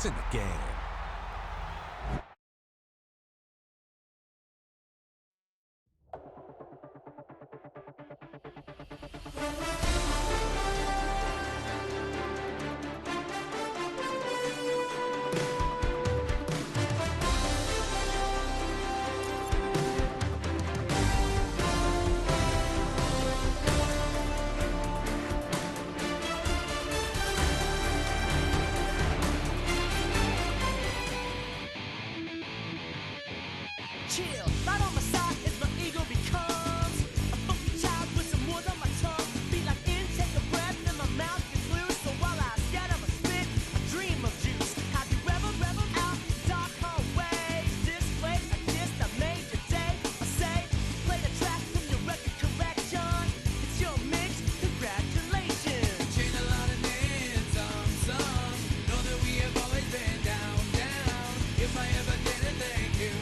It's in the game. Chill, right on my side as my ego becomes a funky child with some wood on my tongue. Be like in, take a breath, and my mouth gets loose. So while I scatter my spit, I dream of juice. Have you revel out dark hallways? This way, I guess I made your day. I say, play the track from your record collection. It's your mix, congratulations. Chain a lot of names, some know that we have always been down. If I ever didn't thank you,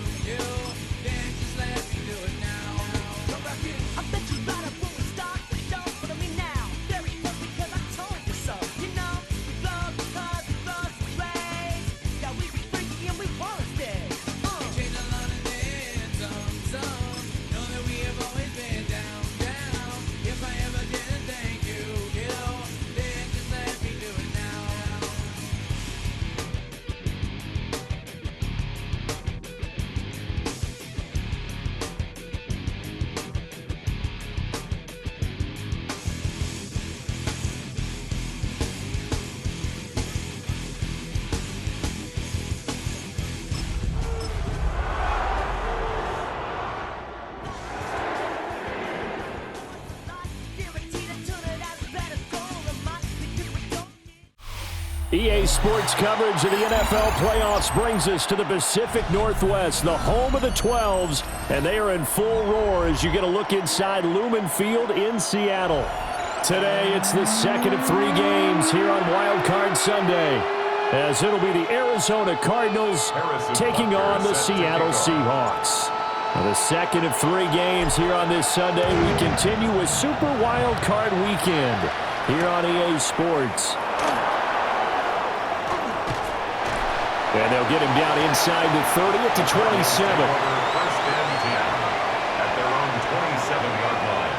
then just let me do it now. Come back in. I bet you right up when we start the show, but I mean now, very close because I told you so. You know, we love because we love the place. Yeah, we be freaky and we wanna stay. Chain a lot of names, some know that we have always been down. If I ever didn't thank you, then just let me do it now. EA Sports coverage of the NFL playoffs brings us to the Pacific Northwest, the home of the 12s, and they are in full roar as you get a look inside Lumen Field in Seattle. Today, it's the second of 3 games here on Wild Card Sunday, as it'll be the Arizona Cardinals taking on the Seattle Seahawks. Now, the second of 3 games here on this Sunday, we continue with Super Wild Card Weekend here on EA Sports. And they'll get him down inside the 30 at the 27. First and 10 at their own 27-yard line.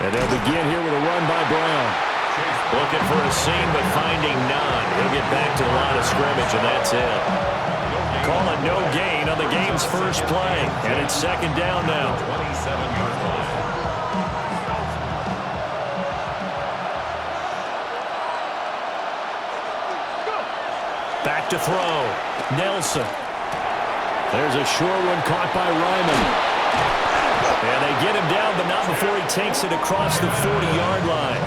And they'll begin here with a run by Brown. Looking for a seam, but finding none. He'll get back to the line of scrimmage, and that's it. Call a no gain on the game's first play, and it's second down now. 27-yard line. Back to throw. Nelson. There's a short one caught by Ryman. And they get him down, but not before he takes it across the 40-yard line.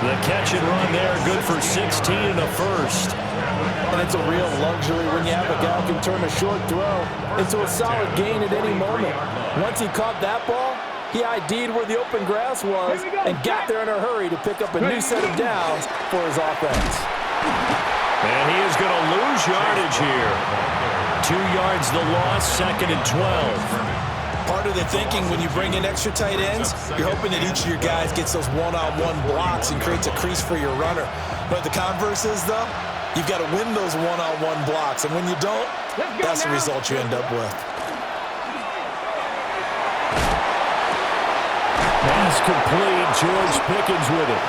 The catch and run there, good for 16 and a first. And it's a real luxury when you have a guy who can turn a short throw into a solid gain at any moment. Once he caught that ball, he ID'd where the open grass was and got there in a hurry to pick up a new set of downs for his offense. And he is going to lose yardage here. 2 yards the loss, second and 12. Part of the thinking when you bring in extra tight ends, you're hoping that each of your guys gets those one-on-one blocks and creates a crease for your runner. But the converse is, though, you've got to win those one-on-one blocks. And when you don't, that's the result you end up with. Pass complete. George Pickens with it.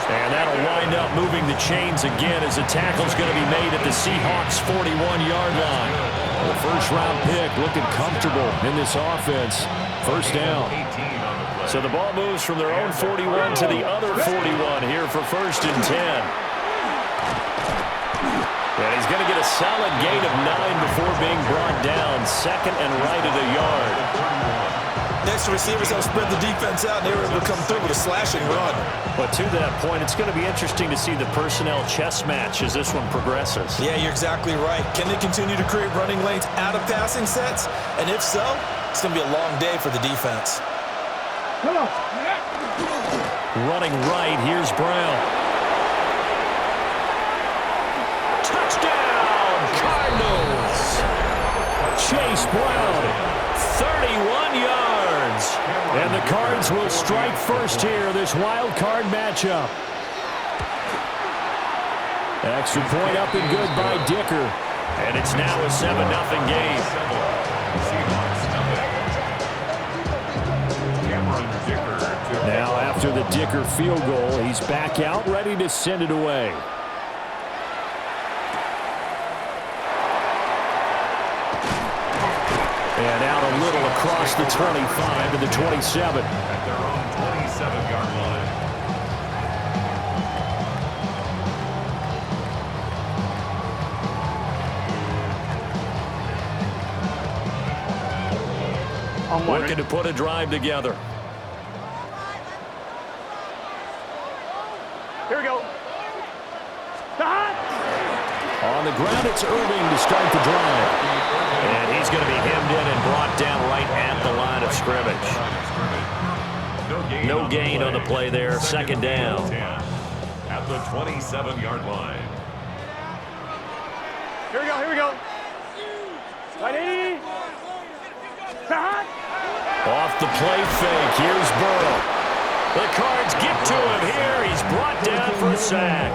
And that'll wind up moving the chains again as the tackle's going to be made at the Seahawks' 41-yard line. The first-round pick looking comfortable in this offense. First down. So the ball moves from their own 41 to the other 41 here for first and 10. And he's going to get a solid gain of 9 before being brought down. Second and right at a yard. Next receivers help spread the defense out, and they were able to come through with a slashing run. But to that point, it's going to be interesting to see the personnel chess match as this one progresses. Yeah, you're exactly right. Can they continue to create running lanes out of passing sets? And if so, it's going to be a long day for the defense. Running right, here's Brown. Touchdown, Cardinals! Chase Brown, 31 yards. And the Cards will strike first here, this wild card matchup. Extra point up and good by Dicker. And it's now a 7-0 game. Now after the Dicker field goal, he's back out ready to send it away. And out a little across the 25 to the 27. At their own 27-yard line. Looking to put a drive together. Here we go. On the ground, it's Irving to start the drive. And he's going to be hemmed in and brought down right at the line of scrimmage. No gain on the play there. Second down. At the 27-yard line. Here we go, here we go. Ready? Off the play fake, here's Burrow. The Cards get to him here. He's brought down for a sack.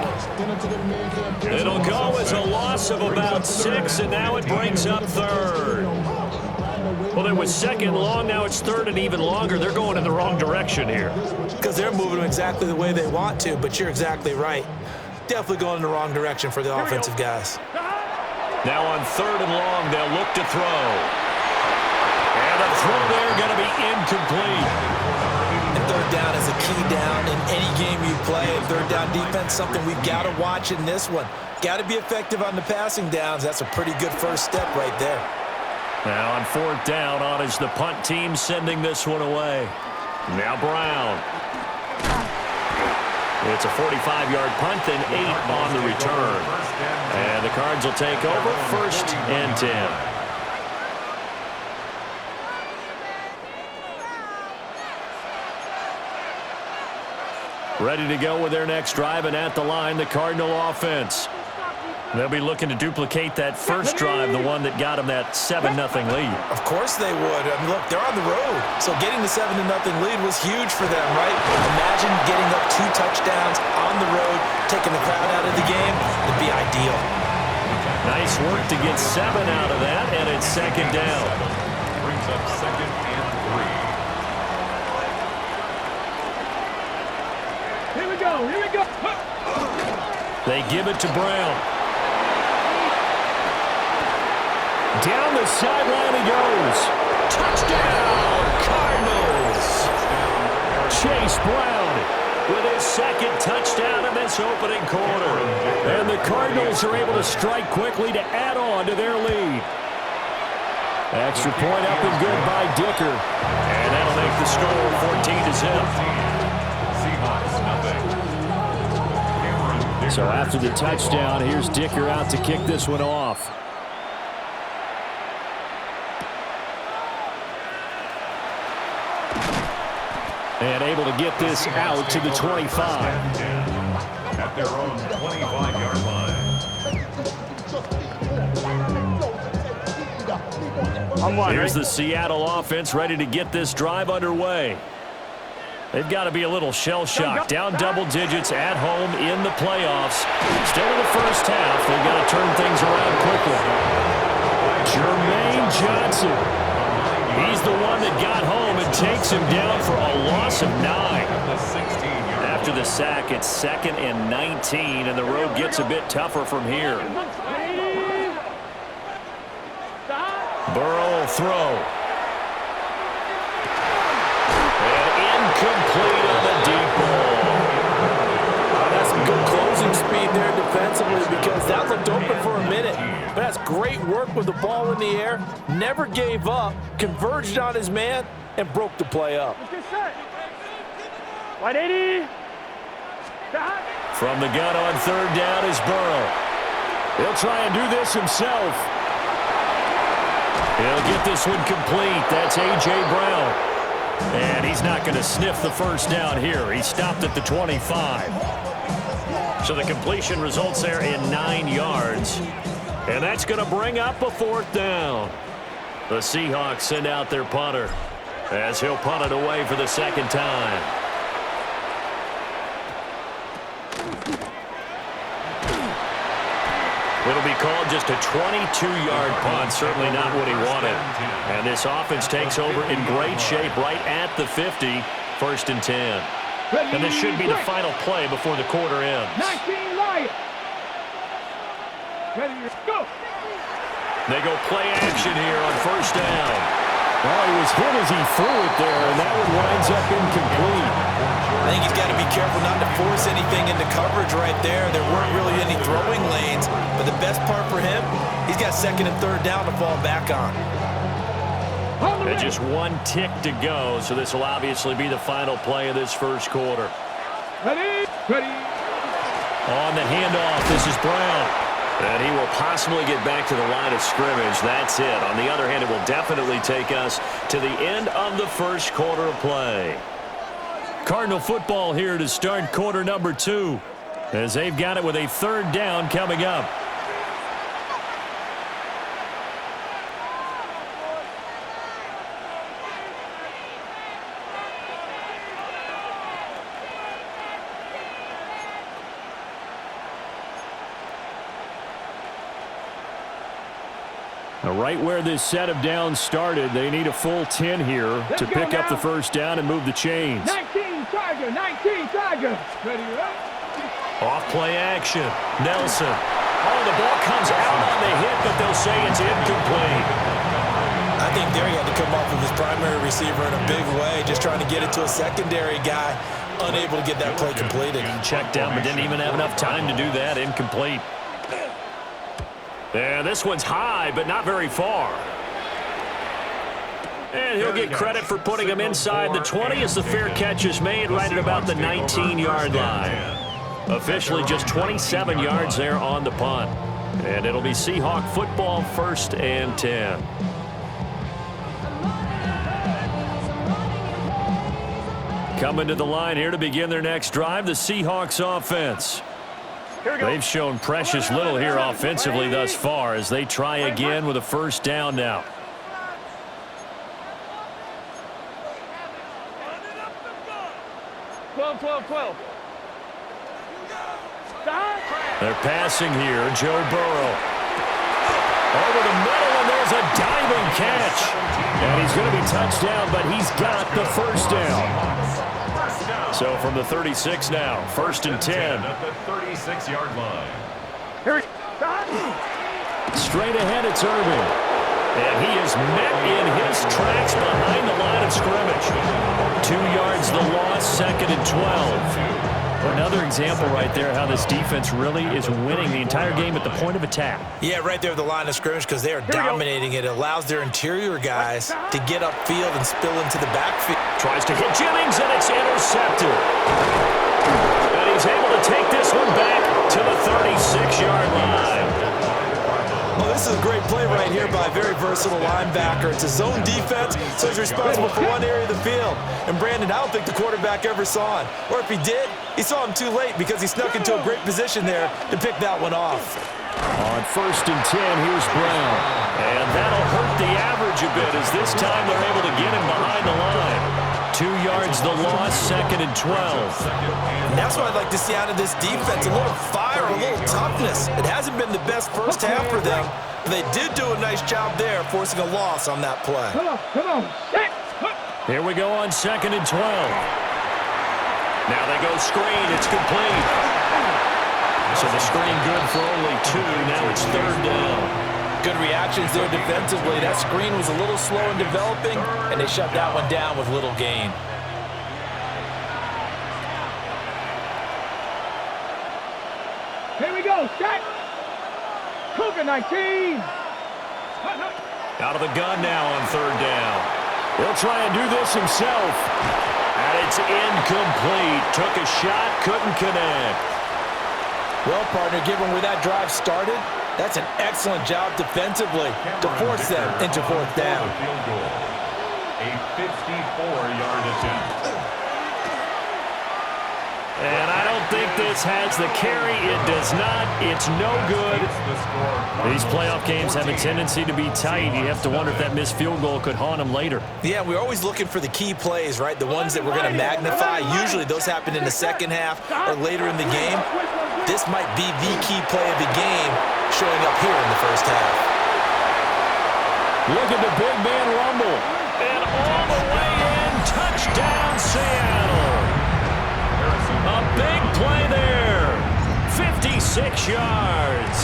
It'll go as a loss of about 6, and now it brings up third. Well, it was second long, now it's third and even longer. They're going in the wrong direction here. Because they're moving them exactly the way they want to, but you're exactly right. Definitely going in the wrong direction for the offensive guys. Now on third and long, they'll look to throw. And the throw there going to be incomplete. And third down is a key down in any game you play. And third down defense, something we've got to watch in this one. Got to be effective on the passing downs. That's a pretty good first step right there. Now on fourth down, on is the punt team sending this one away. Now Brown. It's a 45-yard punt and 8 on the return. And the Cards will take over first and 10. Ready to go with their next drive, and at the line, the Cardinal offense. They'll be looking to duplicate that first drive, the one that got them that 7-0 lead. Of course they would. I mean, look, they're on the road. So getting the 7-0 lead was huge for them, right? Imagine getting up 2 touchdowns on the road, taking the crowd out of the game. It'd be ideal. Nice work to get 7 out of that, and it's second down. Brings up second and 3. Here we go, here we go. They give it to Brown. Down the sideline he goes. Touchdown, Cardinals. Chase Brown with his second touchdown in this opening quarter. And the Cardinals are able to strike quickly to add on to their lead. Extra point up and good by Dicker. And that'll make the score 14-0. Seahawks, nothing. So after the touchdown, here's Dicker out to kick this one off. And able to get this out to the 25. At their own 25-yard line. Here's the Seattle offense ready to get this drive underway. They've got to be a little shell-shocked. Down double digits at home in the playoffs. Still in the first half. They've got to turn things around quickly. Jermaine Johnson. He's the one that got home and takes him down for a loss of 9. After the sack, it's 2nd and 19, and the road gets a bit tougher from here. Burrow will throw. And incomplete on the deep ball. That's some good closing speed there defensively, because that looked open for a minute. But that's great work with the ball in the air. Never gave up, converged on his man, and broke the play up. From the gun on third down is Burrow. He'll try and do this himself. He'll get this one complete. That's A.J. Brown. And he's not going to sniff the first down here. He stopped at the 25. So the completion results there in 9 yards. And that's going to bring up a 4th down. The Seahawks send out their punter as he'll punt it away for the second time. It'll be called just a 22-yard punt, certainly not what he wanted. And this offense takes over in great shape right at the 50, 1st and 10. And this should be the final play before the quarter ends. 19 Lions. Ready, go. They go play action here on 1st down. Well, he was hit as he threw it there, and that one winds up incomplete. I think he's got to be careful not to force anything into coverage right there. There weren't really any throwing lanes, but the best part for him, he's got 2nd and 3rd down to fall back on. And just one tick to go, so this will obviously be the final play of this first quarter. Ready, ready. On the handoff, this is Brown. And he will possibly get back to the line of scrimmage. That's it. On the other hand, it will definitely take us to the end of the first quarter of play. Cardinal football here to start quarter number 2, as they've got it with a 3rd down coming up. Right where this set of downs started, they need a full 10 here to pick up the 1st down and move the chains. 19 Tiger, 19 Tiger. Ready, Off play action. Nelson. Oh, the ball comes out on the hit, but they'll say it's incomplete. I think there he had to come off of his primary receiver in a big way, just trying to get it to a secondary guy, unable to get that play completed. Checked down, but didn't even have enough time to do that. Incomplete. And this one's high, but not very far. And he'll get credit for putting him inside the 20 as the fair catch is made right at about the 19-yard line. Officially just 27 yards there on the punt. And it'll be Seahawk football, 1st and 10. Coming to the line here to begin their next drive, the Seahawks offense. They've shown precious little here offensively thus far as they try again with a 1st down now. Twelve. They're passing here. Joe Burrow. Over the middle, and there's a diving catch. And he's going to be touched down, but he's got the 1st down. So from the 36 now, 1st and 10. At the 36-yard line. Straight ahead, it's Irving. And he is met in his tracks behind the line of scrimmage. 2 yards the loss, 2nd and 12. Another example right there how this defense really is winning the entire game at the point of attack. Yeah, right there at the line of scrimmage because they are dominating it. It allows their interior guys to get upfield and spill into the backfield. Tries to hit Jennings, and it's intercepted. And he's able to take this one back to the 36-yard line. Well, this is a great play right here by a very versatile linebacker. It's a zone defense, so he's responsible for one area of the field. And Brandon, I don't think the quarterback ever saw him. Or if he did, he saw him too late because he snuck into a great position there to pick that one off. On 1st and 10, here's Brown. And that'll hurt the average a bit as this time they're able to get him behind the line. 2 yards the loss, 2nd and 12. And that's what I'd like to see out of this defense, a little fire, a little toughness. It hasn't been the best first half for them, but they did do a nice job there forcing a loss on that play. Come on. Here we go on 2nd and 12. Now they go screen, it's complete. So the screen good for only 2, now it's 3rd down. Good reactions there defensively. That screen was a little slow in developing, and they shut that one down with little gain. Here we go, set. Cougar 19. Out of the gun now on 3rd down. He'll try and do this himself. And it's incomplete. Took a shot, couldn't connect. Well, partner, given where that drive started, that's an excellent job defensively to force them into 4th down. A 54-yard attempt. And I don't think this has the carry. It does not. It's no good. These playoff games have a tendency to be tight. You have to wonder if that missed field goal could haunt them later. Yeah, we're always looking for the key plays, right? The ones that we're going to magnify. Usually those happen in the second half or later in the game. This might be the key play of the game showing up here in the first half. Look at the big man rumble. And all the way in, touchdown Seattle. A big play there. 56 yards.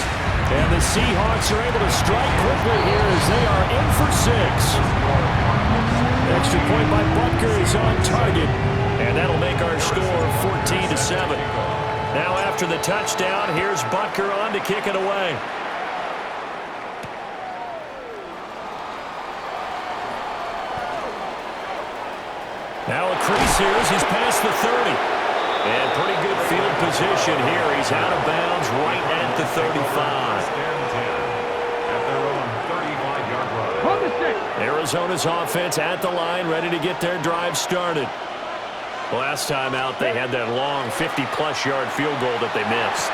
And the Seahawks are able to strike quickly here as they are in for 6. Extra point by Butker is on target. And that'll make our score 14-7. Now after the touchdown, here's Butker on to kick it away. Now a crease here as he's past the 30. And pretty good field position here. He's out of bounds right at the 35. Arizona's offense at the line, ready to get their drive started. Last time out, they had that long 50-plus yard field goal that they missed.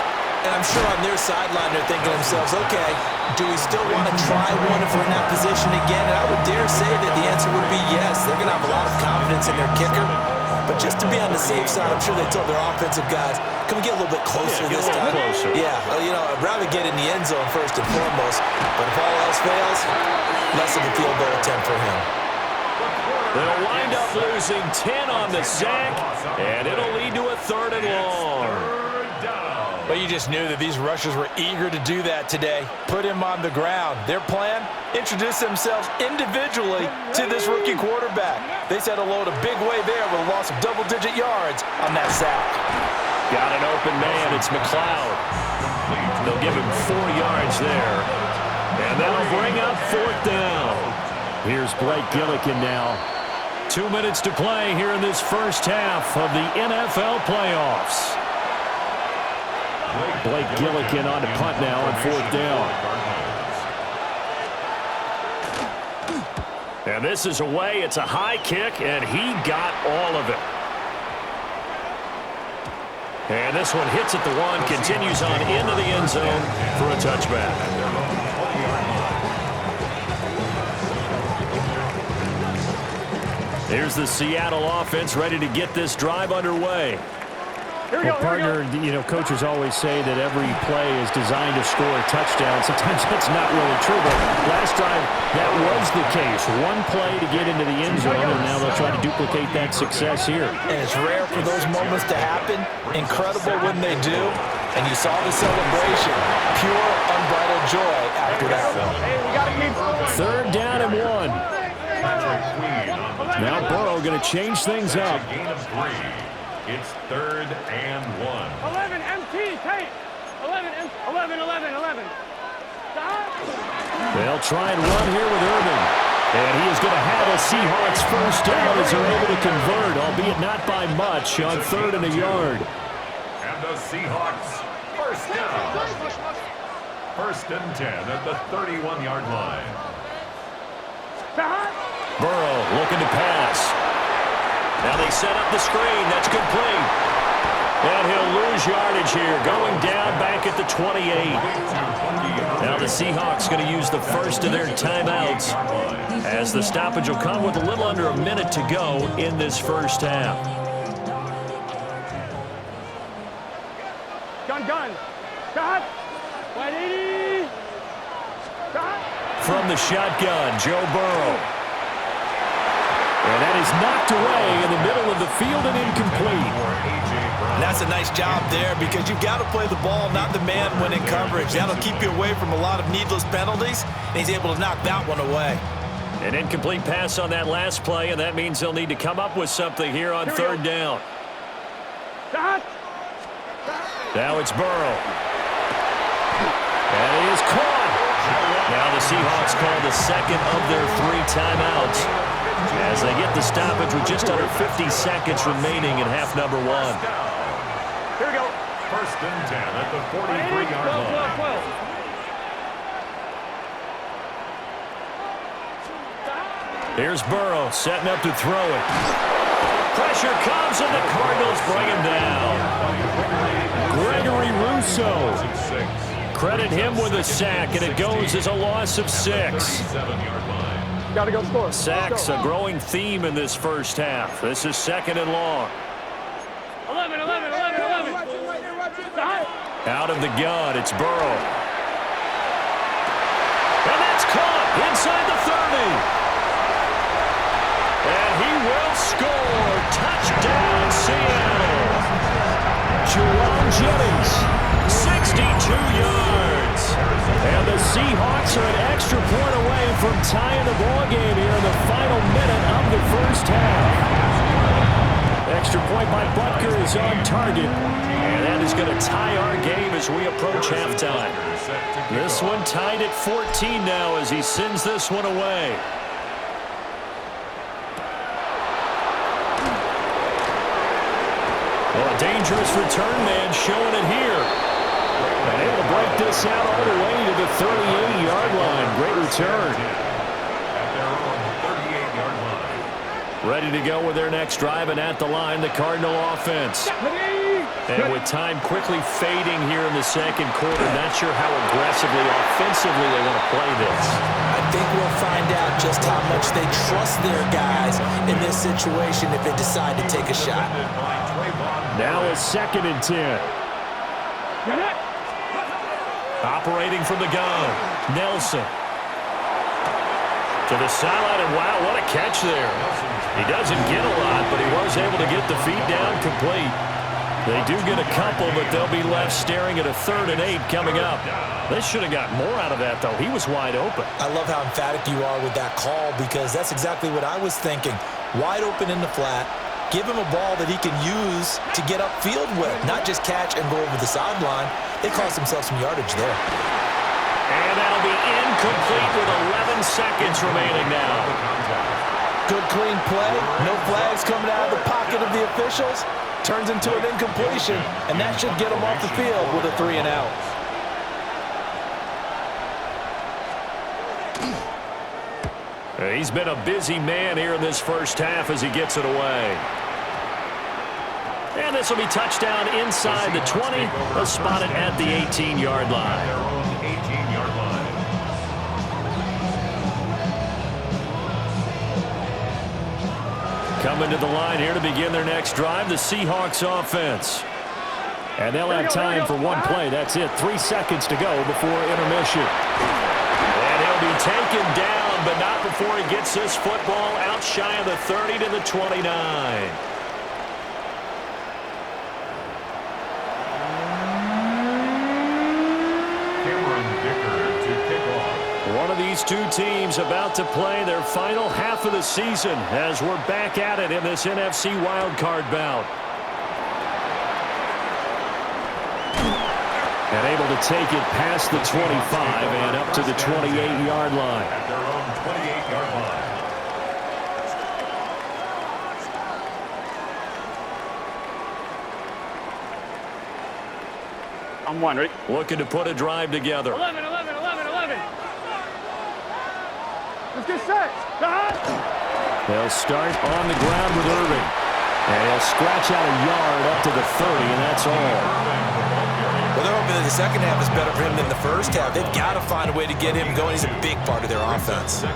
And I'm sure on their sideline they're thinking to themselves, okay, do we still want to try one if we're in that position again? And I would dare say that the answer would be yes. They're going to have a lot of confidence in their kicker. But just to be on the safe side, I'm sure they told their offensive guys, can we get a little bit closer this time? Closer. Yeah, you know, I'd rather get in the end zone first and foremost. But if all else fails, less of a field goal attempt for him. They'll wind up losing 10 on the sack, and it'll lead to a 3rd and long. But you just knew that these rushers were eager to do that today. Put him on the ground. Their plan, introduce themselves individually to this rookie quarterback. They said hello to Big Way there with a loss of double-digit yards on that sack. Got an open man. It's McLeod. They'll give him 4 yards there. And that'll bring up 4th down. Here's Blake Gillikin now. 2 minutes to play here in this first half of the NFL playoffs. Blake Gillikin on to punt now on 4th down. And this is away. It's a high kick, and he got all of it. And this one hits at the 1, continues on into the end zone for a touchback. Here's the Seattle offense ready to get this drive underway. Well, partner, you know, coaches always say that every play is designed to score a touchdown. Sometimes that's not really true, but last drive, that was the case. One play to get into the end zone, and now they'll try to duplicate that success here. And it's rare for those moments to happen. Incredible when they do. And you saw the celebration. Pure, unbridled joy after that one. 3rd down and 1. Now Burrow going to change things up. It's 3rd and 1. 11 MT, tight. 11. Stop. They'll try and run here with Irvin. And he is going to have a Seahawks first down as they're able to convert, albeit not by much, on 3rd and a yard. And the Seahawks first down. 1st and 10 at the 31-yard line. Burrow looking to pass. Now they set up the screen. That's complete. And he'll lose yardage here, going down back at the 28. Now the Seahawks going to use the first of their timeouts as the stoppage will come with a little under a minute to go in this first half. Gun. Stop. 180. Stop. From the shotgun, Joe Burrow. And that is knocked away in the middle of the field and incomplete. And that's a nice job there because you've got to play the ball, not the man when in coverage. That'll keep you away from a lot of needless penalties, and he's able to knock that one away. An incomplete pass on that last play, and that means they'll need to come up with something here on 3rd down. Now it's Burrow. And he is caught. Now the Seahawks call the second of their 3 timeouts as they get the stoppage with just under 50 seconds remaining in half number 1. Here we go. 1st and 10 at the 43-yard line. Here's Burrow setting up to throw it. Pressure comes, and the Cardinals bring him down. Gregory Rousseau. Credit him with a sack, and it goes as a loss of 6. Gotta go score. Sacks, a growing theme in this first half. This is 2nd and long. 11. Out of the gun, it's Burrow. And that's caught inside the 30. And he will score. Touchdown, Seattle. Juwan Jennings, 62 yards. And the Seahawks are an extra point away from tying the ballgame here in the final minute of the first half. Extra point by Butker is on target. And that is going to tie our game as we approach halftime. This one tied at 14 now as he sends this one away. Well, a dangerous return man showing it here. And able to break this out all the way to the 38-yard line. Great return. Ready to go with their next drive, and at the line, the Cardinal offense. And with time quickly fading here in the second quarter, not sure how aggressively, offensively they want to play this. I think we'll find out just how much they trust their guys in this situation if they decide to take a shot. Now a 2nd and 10. Operating from the gun, Nelson. To the sideline, and wow, what a catch there. He doesn't get a lot, but he was able to get the feet down complete. They do get a couple, but they'll be left staring at a 3rd and 8 coming up. They should have got more out of that, though. He was wide open. I love how emphatic you are with that call because that's exactly what I was thinking. Wide open in the flat. Give him a ball that he can use to get upfield with, not just catch and go over the sideline. They cost themselves some yardage there. And that'll be incomplete with 11 seconds remaining now. Good, clean play. No flags coming out of the pocket of the officials. Turns into an incompletion, and that should get him off the field with a 3 and out. He's been a busy man here in this first half as he gets it away. And this will be touchdown inside the 20. They'll spot it at the 18-yard line. Coming to the line here to begin their next drive, the Seahawks offense. And they'll have time for one play. That's it. 3 seconds to go before intermission. And he'll be taken down, but not before he gets this football out shy of the 30 to the 29. One of these two teams about to play their final half of the season as we're back at it in this NFC wildcard bout. And able to take it past the 25 and up to the 28-yard line. At their own 28-yard line. I'm one, ready? Looking to put a drive together. 11. Let's get set. They'll start on the ground with Irving. And he'll scratch out a yard up to the 30, and that's all. Well, they're hoping that the second half is better for him than the first half. They've got to find a way to get him going. He's a big part of their offense.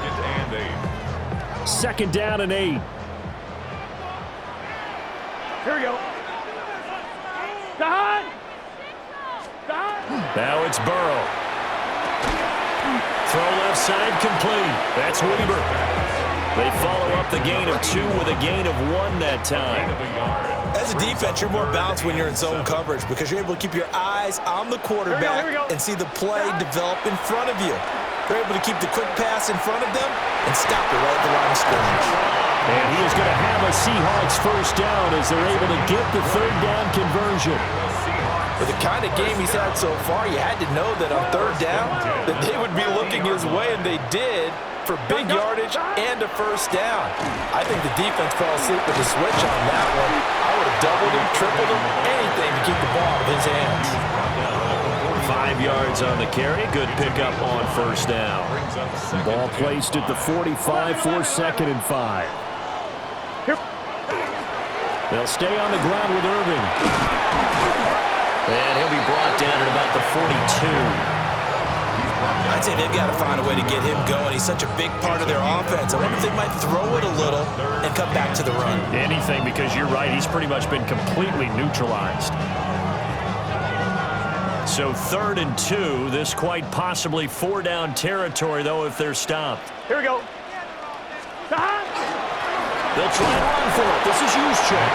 2nd down and 8. Here we go. Now it's Burrow. Throw left side complete. That's Weaver. They follow up the gain of 2 with a gain of 1 that time. As a defense, you're more balanced when you're in zone coverage because you're able to keep your eyes on the quarterback and see the play develop in front of you. They're able to keep the quick pass in front of them and stop it right at the line of scrimmage. And he is going to have a Seahawks first down as they're able to get the 3rd down conversion. With the kind of game he's had so far, you had to know that on 3rd down that they would be looking his way, and they did for big yardage and a first down. I think the defense fell asleep with the switch on that one. I would have doubled him, tripled him, anything to keep the ball out of his hands. 5 yards on the carry. Good pickup on first down. Ball placed at the 45 for 2nd and 5. They'll stay on the ground with Irving. And he'll be brought down at about the 42. I'd say they've got to find a way to get him going. He's such a big part of their offense. I wonder if they might throw it a little and come back to the run. Anything, because you're right. He's pretty much been completely neutralized. So 3rd and 2. This quite possibly 4-down territory, though, if they're stopped. Here we go. They'll try and run for it. This is Juszczyk.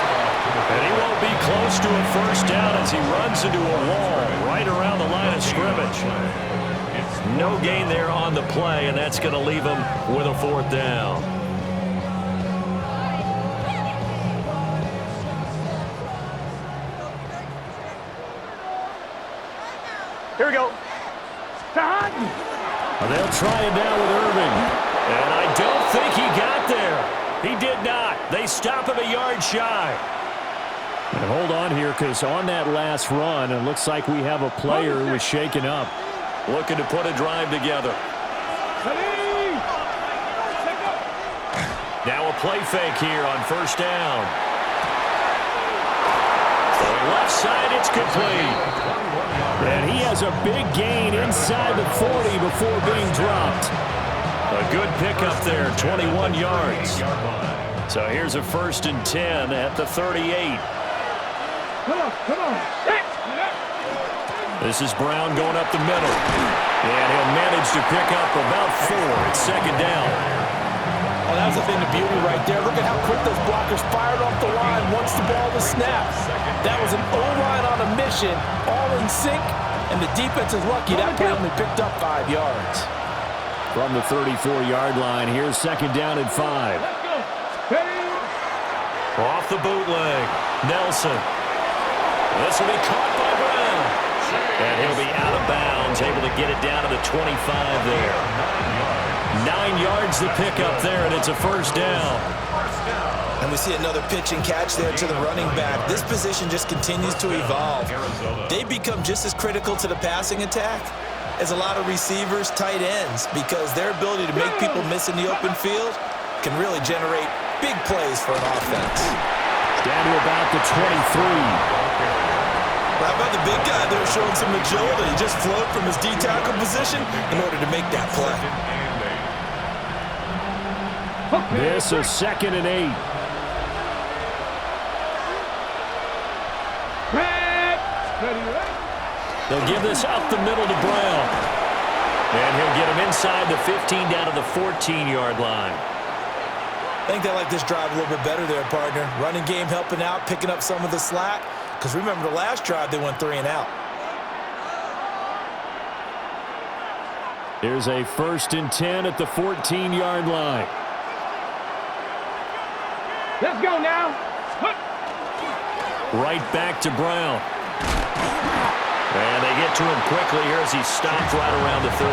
And he won't be close to a first down as he runs into a wall right around the line of scrimmage. No gain there on the play, and that's going to leave him with a 4th down. Here we go. They'll try it now with Irving. And I don't think he got there. He did not. They stop him a yard shy. And hold on here, because on that last run, it looks like we have a player who was shaken up, looking to put a drive together. Now a play fake here on first down. To the left side, it's complete. And he has a big gain inside the 40 before being dropped. A good pickup there, 21 yards. So here's a 1st and 10 at the 38. Come on. This is Brown going up the middle. And he'll manage to pick up about 4. It's 2nd down. Oh, that was a thing of beauty right there. Look at how quick those blockers fired off the line once the ball was snapped. That was an O-line on a mission, all in sync, and the defense is lucky that play only picked up 5 yards. From the 34-yard line, here's 2nd down and 5. Off the bootleg, Nelson. This will be caught by Brown. And he'll be out of bounds, able to get it down to the 25 there. 9 yards to pick up there, and it's a 1st down. And we see another pitch and catch there to the running back. This position just continues to evolve. They become just as critical to the passing attack as a lot of receivers, tight ends, because their ability to make people miss in the open field can really generate big plays for an offense. Down to about the 23. How about the big guy there showing some agility? He just floated from his D-tackle position in order to make that play. This is 2nd and 8. They'll give this up the middle to Brown. And he'll get him inside the 15 down to the 14-yard line. I think they like this drive a little bit better there, partner. Running game helping out, picking up some of the slack. Because remember, the last drive, they went 3 and out. Here's a 1st and 10 at the 14-yard line. Let's go now. Right back to Brown. And they get to him quickly here as he stopped right around the 13.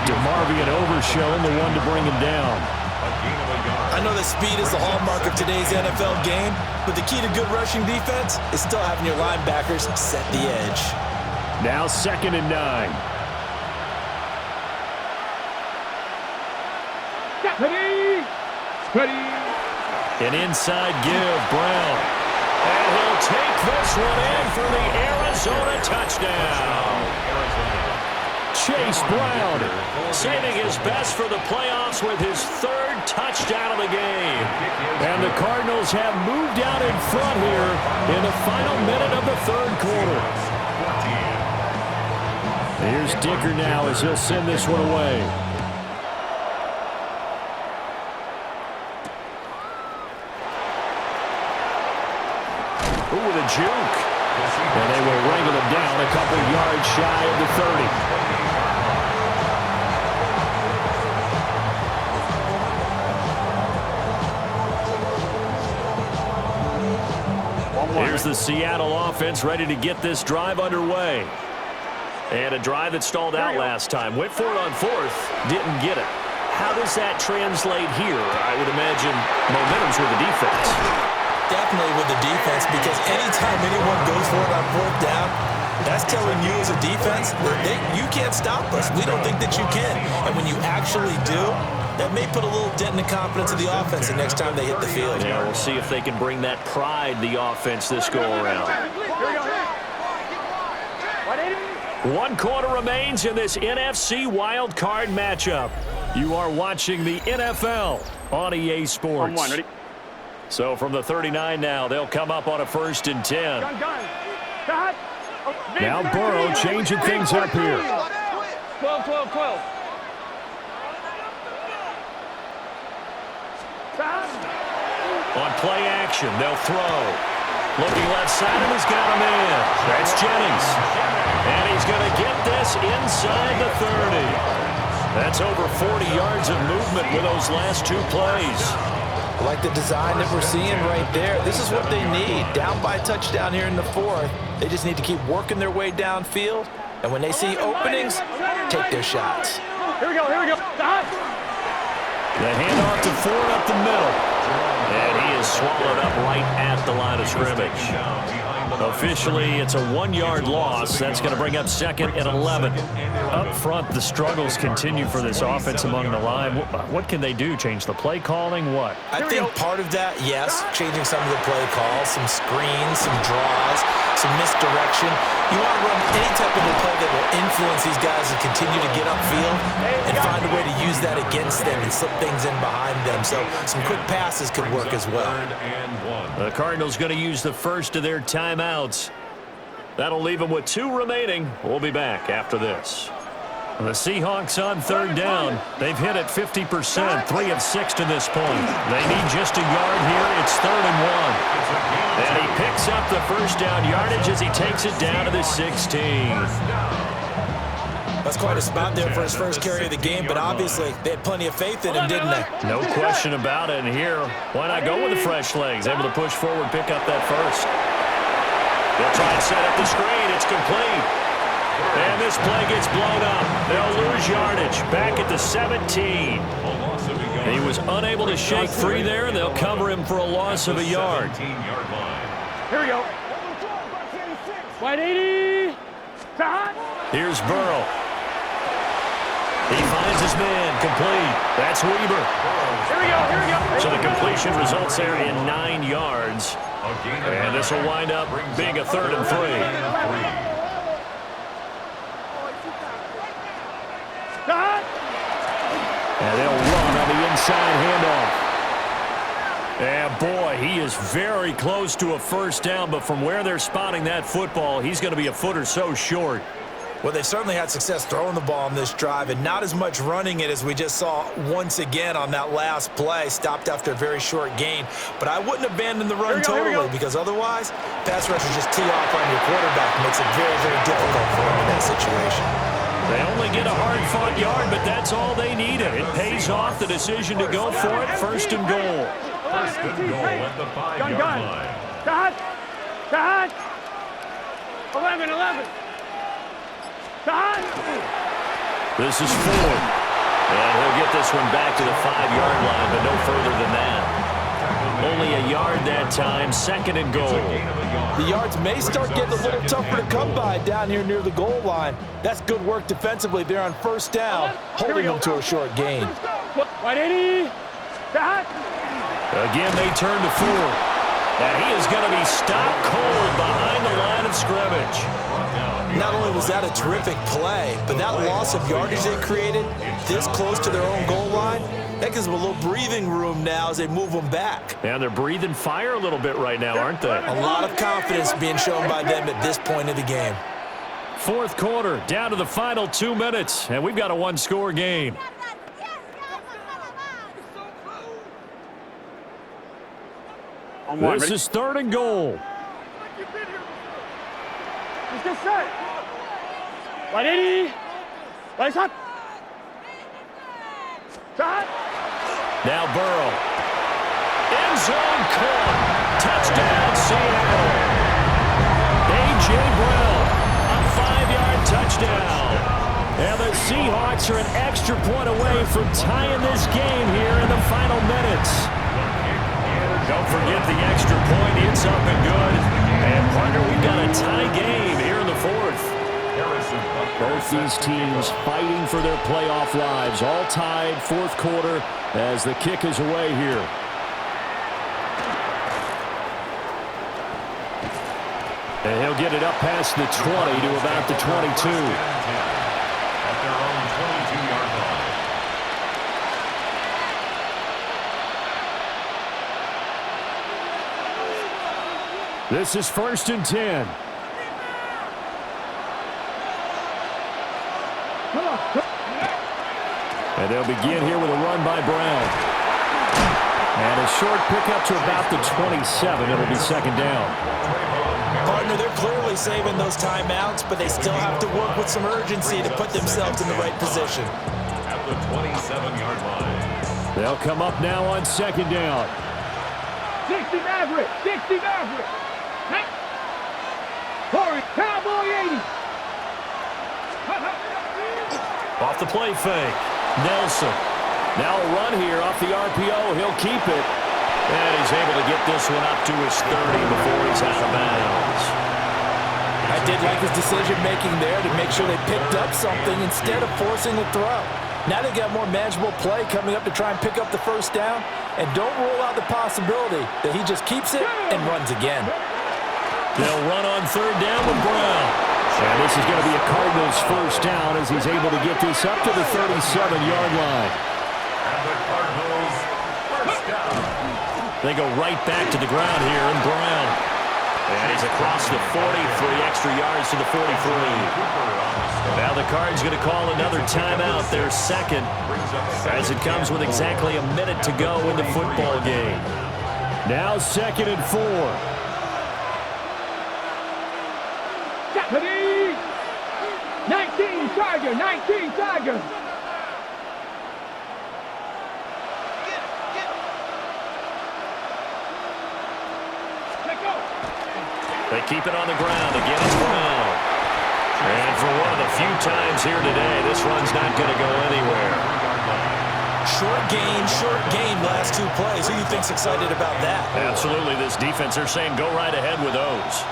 DeMarvion Overshown, the one to bring him down. I know that speed is the hallmark of today's NFL game, but the key to good rushing defense is still having your linebackers set the edge. Now 2nd and 9. Ready. An inside give, Brown. And he'll take this one in for the Arizona touchdown. Chase Brown saving his best for the playoffs with his 3rd touchdown of the game. And the Cardinals have moved out in front here in the final minute of the 3rd quarter. Here's Dicker now as he'll send this one away. Ooh, with a juke. And they will wrangle him down a couple yards shy of the 30. Here's the Seattle offense ready to get this drive underway. And a drive that stalled out last time. Went for it on 4th, didn't get it. How does that translate here? I would imagine momentum's with the defense. Definitely with the defense, because anytime anyone goes for it on 4th down, That's telling you as a defense that you can't stop us. We don't think that you can. And when you actually do, that may put a little dent in the confidence of the offense the next time they hit the field. Yeah, we'll see if they can bring that pride, the offense, this go-around. 1 quarter remains in this NFC Wild Card matchup. You are watching the NFL on EA Sports. So from the 39 now, they'll come up on a 1st and 10. Now Burrow changing things up here. 12. On play action, they'll throw. Looking left side, and he's got him in. That's Jennings. And he's going to get this inside the 30. That's over 40 yards of movement with those last 2 plays. I like the design that we're seeing right there. This is what they need. Down by a touchdown here in the 4th. They just need to keep working their way downfield. And when they see openings, take their shots. Here we go. The handoff to Ford up the middle. And he is swallowed up right at the line of scrimmage. Officially, it's a 1-yard loss. That's going to bring up 2nd and 11. Up front, the struggles continue for this offense among the line. What can they do? Change the play calling? What? I think part of that, yes, changing some of the play calls, some screens, some draws, some misdirection. You want to run any type of a play that will influence these guys to continue to get upfield and find a way to use that against them and slip things in behind them. So some quick passes could work as well. The Cardinals going to use the first of their timeouts. That'll leave them with 2 remaining. We'll be back after this. The Seahawks on 3rd down. They've hit it 50%, 3 of 6 to this point. They need just a yard here. It's 3rd and 1. And he picks up the first down yardage as he takes it down to the 16. That's quite a spot there for his first carry of the game, but obviously they had plenty of faith in him, didn't they? No question about it. And here, why not go with the fresh legs? Able to push forward, pick up that first. They'll try and set up the screen. It's complete. And this play gets blown up. They'll lose yardage. Back at the 17. He was unable to shake free there. They'll cover him for a loss of a yard. Here we go. Wide 80. Here's Burrow. He finds his man. Complete. That's Weber. Here we go. So the completion results there in 9 yards. And this will wind up being a 3rd and 3. And they'll run on the inside handoff. And boy, he is very close to a first down, but from where they're spotting that football, he's going to be a foot or so short. Well, they've certainly had success throwing the ball on this drive, and not as much running it as we just saw once again on that last play, stopped after a very short gain. But I wouldn't abandon the run totally, because otherwise, pass rushers just tee off on your quarterback. Makes it very, very difficult for him in that situation. They only get a hard-fought yard, but that's all they needed. It pays off the decision to go for it, 1st and goal. 1st and goal at the 5-yard line. Dad. 11. This is Ford. And he'll get this one back to the 5-yard line, but no further than that. Only a yard that time, 2nd and goal. The yards may start getting a little tougher to come by down here near the goal line. That's good work defensively there on 1st down, holding them to a short gain. Wide 80. Again, they turn to Ford. And he is going to be stopped cold behind the line of scrimmage. Not only was that a terrific play, but that loss of yardage they created this close to their own goal line, that gives them a little breathing room now as they move them back. And they're breathing fire a little bit right now, aren't they? A lot of confidence being shown by them at this point of the game. 4th quarter, down to the final 2 minutes, and we've got a 1-score game. This is 3rd and goal. Let's get set. Wide 80. Wide shot. Now Burrow. End zone caught. Touchdown, Seattle. A.J. Brown, a 5-yard touchdown. And the Seahawks are an extra point away from tying this game here in the final minutes. Don't forget the extra point. It's up and good. And, partner, we've got a tie game here in the fourth. Both these teams fighting for their playoff lives. All tied, fourth quarter, as the kick is away here. And he'll get it up past the 20 to about the 22. At their own 22-yard line. This is 1st and 10. And they'll begin here with a run by Brown. And a short pickup to about the 27. It'll be second down. Partner, they're clearly saving those timeouts, but they still have to work with some urgency to put themselves in the right position. At the 27-yard line. They'll come up now on second down. 60 Maverick. 60 Maverick. Hey. Corey, Cowboy 80. Off the play fake. Nelson. Now a run here off the RPO. He'll keep it. And he's able to get this one up to his 30 before he's out of bounds. I did like his decision-making there to make sure they picked up something instead of forcing the throw. Now they got more manageable play coming up to try and pick up the first down. And don't rule out the possibility that he just keeps it and runs again. They'll run on third down with Brown. And this is going to be a Cardinals first down as he's able to get this up to the 37-yard line. And the Cardinals first down. They go right back to the ground here, and Brown. And he's across the 40, 3 extra yards to the 43. Now the Cards going to call another timeout, their second, as it comes with exactly a minute to go in the football game. Now 2nd and 4. Deputy! 19 Tiger, 19 Tiger. They keep it on the ground. Again, it's Brown. And for one of the few times here today, this run's not going to go anywhere. Short gain last 2 plays. Who do you think's excited about that? Absolutely. This defense, they're saying go right ahead with those.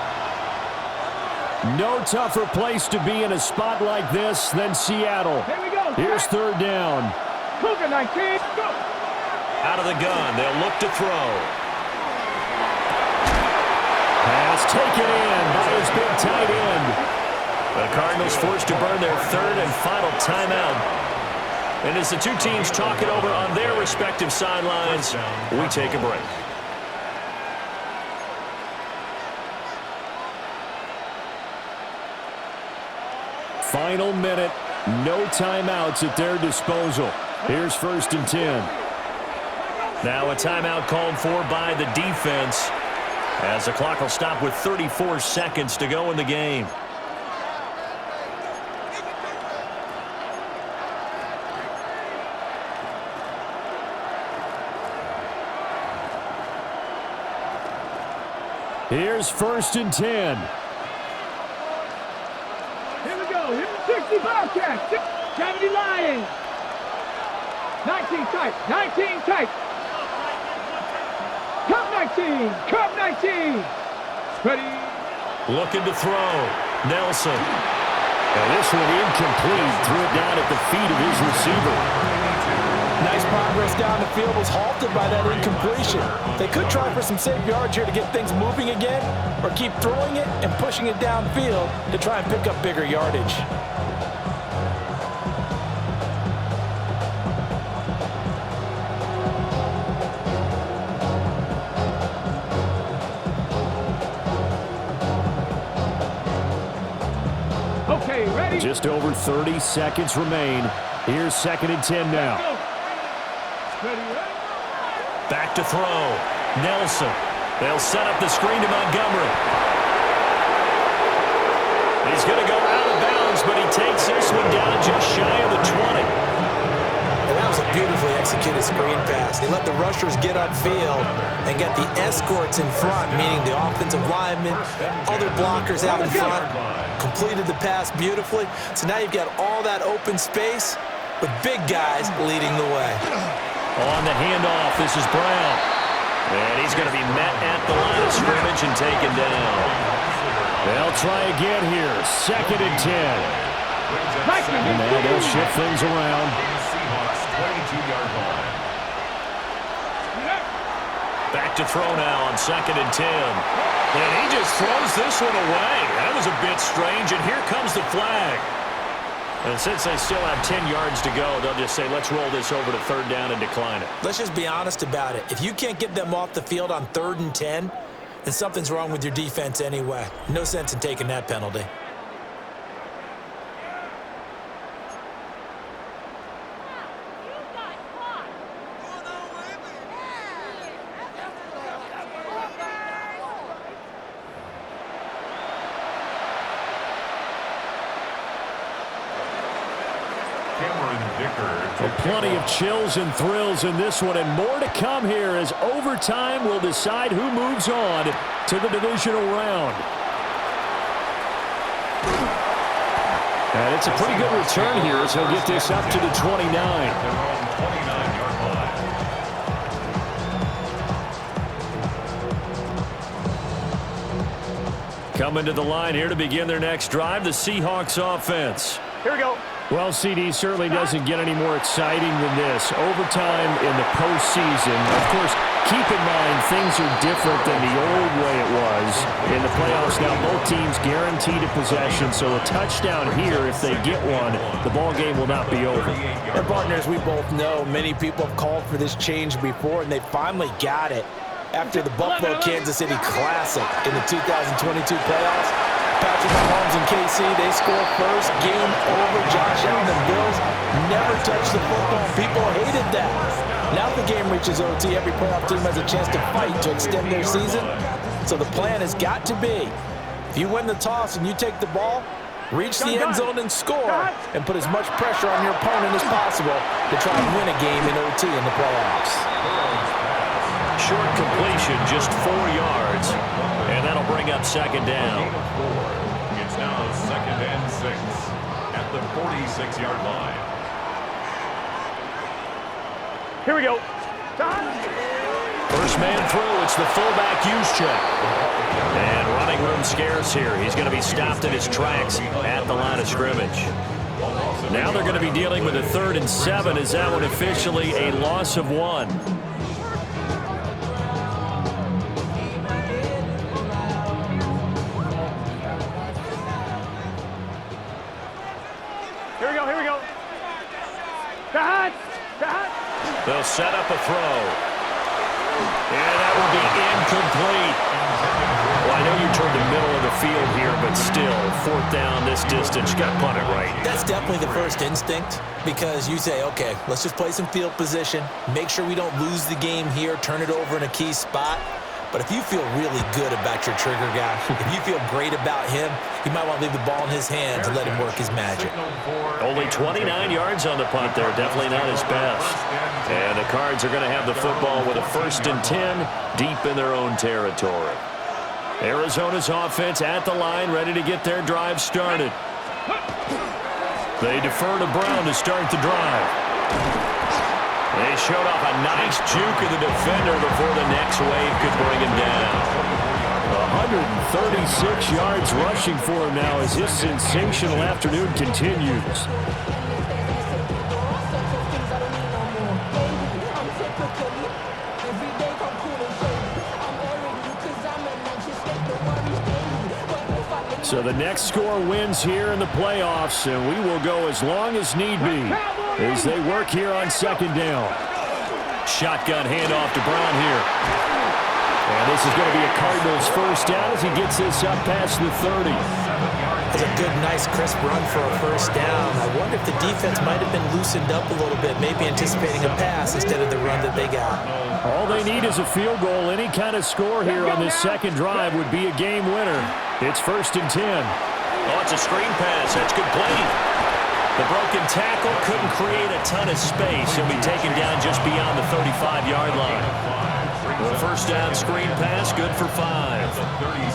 No tougher place to be in a spot like this than Seattle. Here we go. Here's third down. Cougar 19. Go. Out of the gun. They'll look to throw. Pass taken in by his big tight end. The Cardinals forced to burn their third and final timeout. And as the two teams talk it over on their respective sidelines, we take a break. Final minute, no timeouts at their disposal. Here's 1st and 10. Now a timeout called for by the defense, as the clock will stop with 34 seconds to go in the game. Here's 1st and 10. Here we go. Here's 60 Bobcats. 70 Lions. 19 tight. 19 tight. Cup 19. Cup 19. Ready. Looking to throw. Nelson. And this one incomplete. Threw it down at the feet of his receiver. Nice progress down the field, was halted by that incompletion. They could try for some safe yards here to get things moving again, or keep throwing it and pushing it downfield to try and pick up bigger yardage. Okay, ready. Just over 30 seconds remain. Here's 2nd and 10 now. Ready, ready. Back to throw. Nelson. They'll set up the screen to Montgomery. He's going to go out of bounds, but he takes this one down just shy of the 20. And that was a beautifully executed screen pass. They let the rushers get upfield and get the escorts in front, meaning the offensive linemen, other blockers out in front. Completed the pass beautifully. So now you've got all that open space with big guys leading the way. On the handoff, this is Brown. And he's going to be met at the line of scrimmage and taken down. They'll try again here. 2nd and 10. And now they'll shift things around. Seahawks 22-yard line. Back to throw now on 2nd and 10. And he just throws this one away. That was a bit strange, and here comes the flag. And since they still have 10 yards to go, they'll just say, let's roll this over to 3rd down and decline it. Let's just be honest about it. If you can't get them off the field on 3rd and 10, then something's wrong with your defense anyway. No sense in taking that penalty. Plenty of chills and thrills in this one, and more to come here as overtime will decide who moves on to the divisional round. And it's a pretty good return here as he'll get this up to the 29. Coming to the line here to begin their next drive, the Seahawks offense. Here we go. Well, CD certainly doesn't get any more exciting than this. Overtime in the postseason. Of course, keep in mind things are different than the old way it was. In the playoffs now, both teams guaranteed a possession, so a touchdown here, if they get one, the ball game will not be over. And partners, we both know many people have called for this change before, and they finally got it after the Buffalo-Kansas City Classic in the 2022 playoffs. Patrick Mahomes and KC, they score first. Game over. Josh Allen and Bills never touched the football. People hated that. Now the game reaches OT. Every playoff team has a chance to fight to extend their season. So the plan has got to be, if you win the toss and you take the ball, reach the end zone and score, and put as much pressure on your opponent as possible to try and win a game in OT in the playoffs. Short completion, just 4 yards, and that'll bring up 2nd down. It's now 2nd and 6 at the 46-yard line. Here we go. First man through, it's the fullback use check. And running room scarce here. He's going to be stopped in his tracks at the line of scrimmage. Now they're going to be dealing with a 3rd and 7. Is that one officially a loss of 1? Here we go. Cut. They'll set up a throw. And that will be incomplete. Well, I know you toward the middle of the field here, but still, 4th down this distance. You got to punt it right. That's definitely the first instinct, because you say, okay, let's just play some field position, make sure we don't lose the game here, turn it over in a key spot. But if you feel really good about your trigger guy, if you feel great about him, you might want to leave the ball in his hands and let him work his magic. Only 29 yards on the punt there. Definitely not his best. And the Cards are going to have the football with a 1st and 10 deep in their own territory. Arizona's offense at the line, ready to get their drive started. They defer to Brown to start the drive. They showed off a nice juke of the defender before the next wave could bring him down. 136 yards rushing for him now as this sensational afternoon continues. So the next score wins here in the playoffs, and we will go as long as need be as they work here on 2nd down. Shotgun handoff to Brown here. And this is going to be a Cardinals 1st down as he gets this up past the 30. It's a good, nice, crisp run for a 1st down. I wonder if the defense might have been loosened up a little bit, maybe anticipating a pass instead of the run that they got. All they need is a field goal. Any kind of score here on this 2nd drive would be a game winner. It's 1st and 10. Oh, it's a screen pass. That's complete. The broken tackle couldn't create a ton of space. He'll be taken down just beyond the 35-yard line. The 1st down screen pass, good for 5.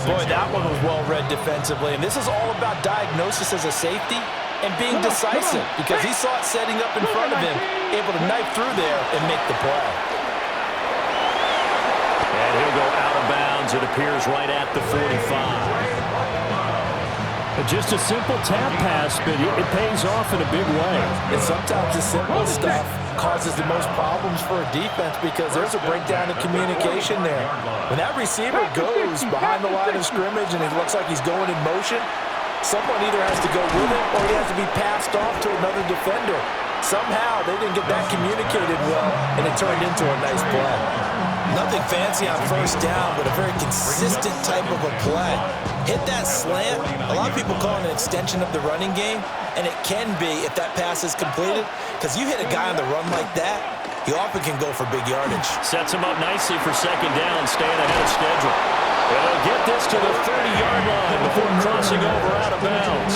Boy, that one was well read defensively. And this is all about diagnosis as a safety and being decisive, because he saw it setting up in front of him, able to knife through there and make the play. And he'll go out of bounds, it appears, right at the 45. Just a simple tap pass, but it pays off in a big way. And sometimes the simple stuff causes the most problems for a defense because there's a breakdown in communication there. When that receiver goes behind the line of scrimmage and it looks like he's going in motion, someone either has to go with him or he has to be passed off to another defender. Somehow they didn't get that communicated well, and it turned into a nice play. Nothing fancy on first down, but a very consistent type of a play. Hit that slant. A lot of people call it an extension of the running game, and it can be if that pass is completed, because you hit a guy on the run like that, he often can go for big yardage. Sets him up nicely for second down, staying ahead of schedule. And they'll get this to the 30-yard line before crossing over out of bounds.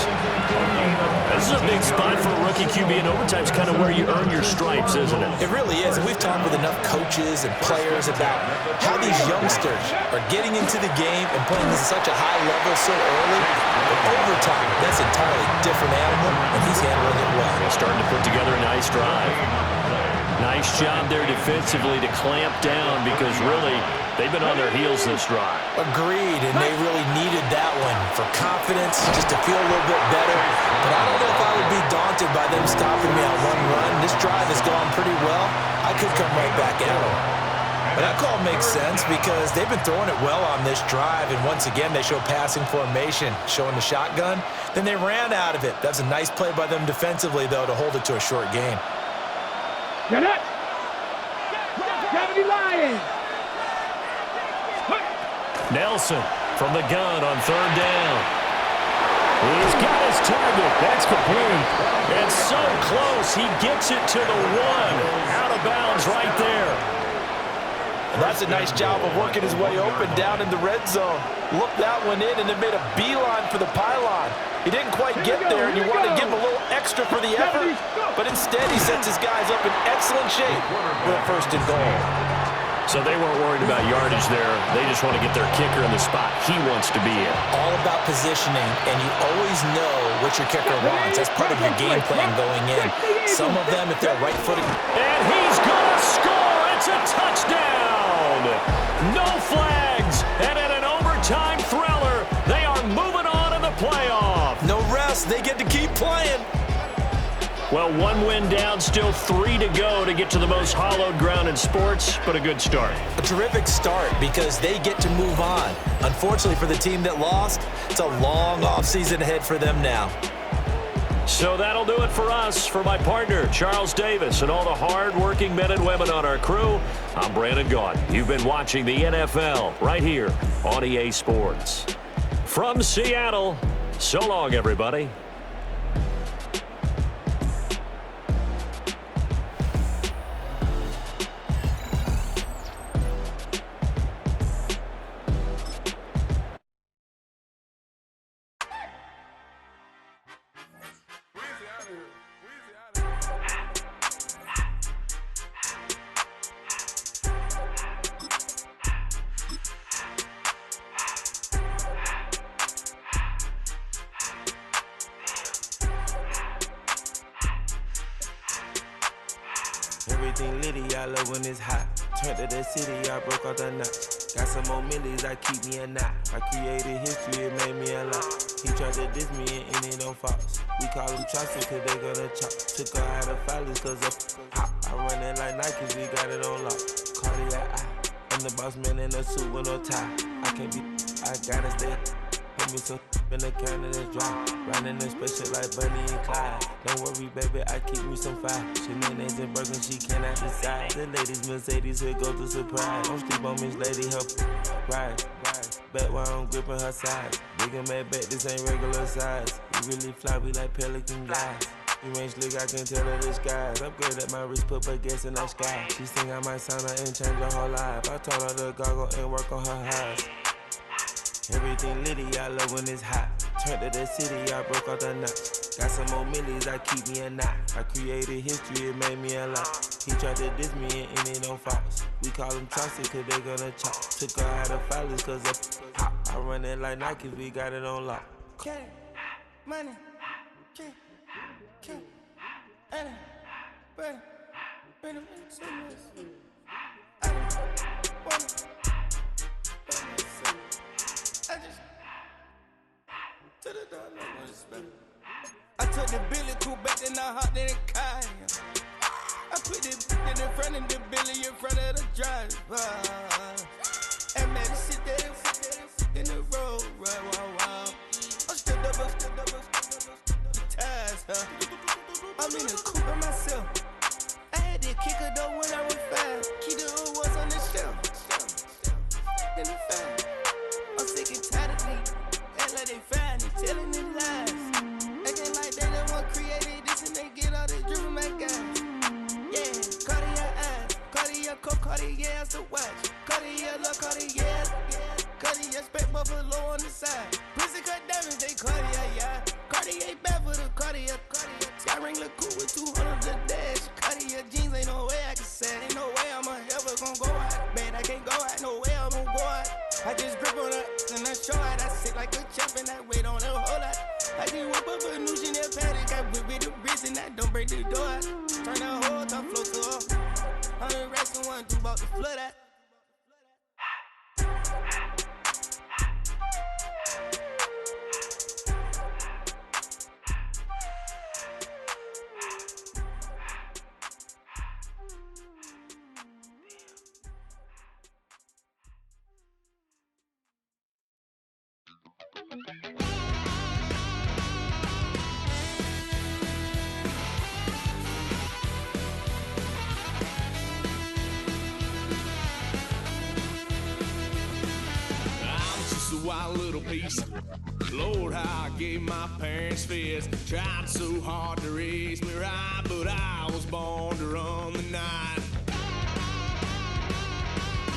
This is a big spot for a rookie QB, and overtime is kind of where you earn your stripes, isn't it? It really is, and we've talked with enough coaches and players about how these youngsters are getting into the game and playing at such a high level so early. But overtime, that's an entirely different animal, and he's handling it well. Starting to put together a nice drive. Nice job there defensively to clamp down because really they've been on their heels this drive. Agreed, and they really needed that one for confidence, just to feel a little bit better. But I don't know if I would be daunted by them stopping me on one run. This drive has gone pretty well. I could come right back at them. But that call makes sense because they've been throwing it well on this drive, and once again they show passing formation, showing the shotgun. Then they ran out of it. That's a nice play by them defensively, though, to hold it to a short gain. Get it! Gravity Lion! Nelson from the gun on third down. He's got his target. That's complete. It's so close. He gets it to the one. Out of bounds right there. And that's a nice job of working his way open down in the red zone. Looked that one in and then made a beeline for the pylon. He didn't quite get there, and you want to give him a little extra for the effort, but instead he sets his guys up in excellent shape for a first and goal. So they weren't worried about yardage there. They just want to get their kicker in the spot he wants to be in. All about positioning, and you always know what your kicker wants. That's part of your game plan going in. Some of them, if they're right-footed. And he's going to score. It's a touchdown. No flags. And in an overtime thriller, they are moving on in the playoff. No rest. They get to keep playing. Well, one win down, still 3 to go to get to the most hallowed ground in sports, but a good start. A terrific start because they get to move on. Unfortunately for the team that lost, it's a long offseason ahead for them now. So that'll do it for us. For my partner, Charles Davis, and all the hard-working men and women on our crew, I'm Brandon Gaudin. You've been watching the NFL right here on EA Sports. From Seattle, so long, everybody. Everything litty, I love when it's hot. Turned to the city, I broke all the knots. Got some more millies, I keep me a knot. I created history, it made me a lot. He tried to diss me and it don't false. We call them chopsticks cause they gonna chop. Took her out of filings cause of hot. I run it like Nikes, we got it on lock. Cardiac eye. I'm the boss man in a suit with no tie. I can't be, I gotta stay. Put me some in the counter that's dry. Riding in spaceship like Bunny and Clyde. Don't worry, baby, I keep me some fire. Shenanigans and Birkin, she cannot decide. The ladies Mercedes, here go to surprise. Don't sleep on Miss Lady, help ride. Bet while I'm gripping her side. Big and mad bet, this ain't regular size. We really fly, we like pelican guys. You ain't slick, I can tell her the skies. Upgrade at my wrist, put baguettes in the sky. She think I might sign her and change her whole life. I told her to goggle and work on her highs. Everything litty, I love when it's hot. Turned to the city, I broke all the knots. Got some more millies, I keep me a knot. I created history, it made me a lot. He tried to diss me and it don't false. We call them chopsticks cause they gonna chop. Took her out of filings cause of hot. I run it like Nikes, we got it on lock. Okay, money, okay, Anna, Brandon, say this. I don't wanna, I just I took the Billy Cool back, then I hopped in the car. I put the in front of the Billy in front of the driver. And man, sit there in the road, right, wow. I'm still double, ties, huh? I'm in the coupe by myself. I had that kicker though when I was 5. Key the was on the shelf. In the 5. I'm sick and tired of these. Act like they fine and telling them lies. Acting like they the one created this and they get all this driven my guys. Yeah, Cartier eyes, Cartier coat, Cartier as the watch. Cartier look, Cartier, Cartier spec buffalo on the side. Pussy cut diamonds, they Cartier, yeah. Cartier bad for the Cartier. Sky ring look cool with 200 the dash. Cartier jeans, ain't no way I can say. Ain't no way I'm ever gon' go out. Man, I can't go out, no way I'm gon' go out. I just grip on her and I show out. I sit like a champ and I wait on her whole lot. I just whip up a new Chanel paddock. I whip with the bricks and I don't break the door out. Turn that whole top flow to her. 100 racks and 1 do about the flood out. Wild little piece. Lord, how I gave my parents fist. Tried so hard to raise me right, but I was born to run the night.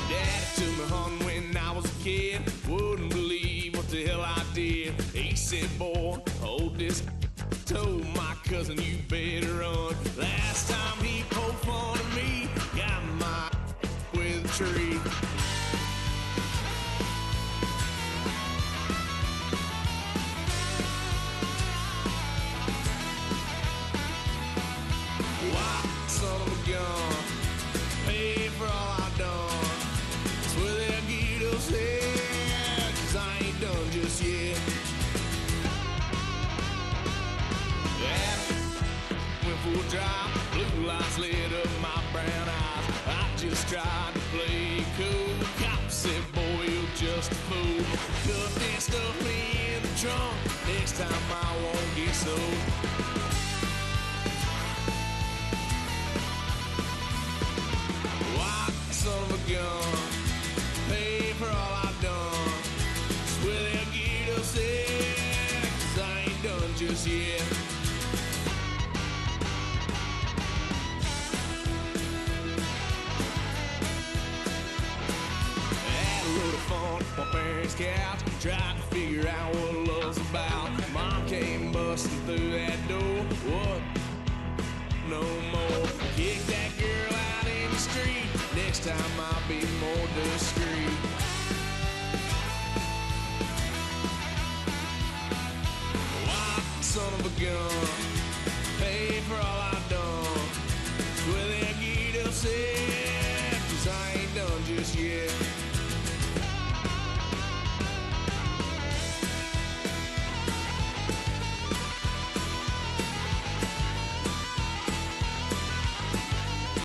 Daddy took me hunting when I was a kid. Wouldn't believe what the hell I did. He said, boy, hold this. Told my cousin, you better run. Last time he poked fun of me, got my with a tree. Son of a gun, pay for all I done. That's where they'll get us here, 'cause I ain't done just yet. Yeah, went for a drive, blue lights lit up my brown eyes. I just tried to play cool. Cop said, boy, you're just a fool. Cuffed and stuffed me in the trunk. Next time I won't get so. Son of a gun, pay for all I've done. Swear they'll get us there, 'cause I ain't done just yet. Had a little fun at my parents' couch, tried to figure out what love's about. Mom came busting through that door. What? No more. Kick that girl out in the street. Next time I'll be more discreet. Why, son of a gun, pay for all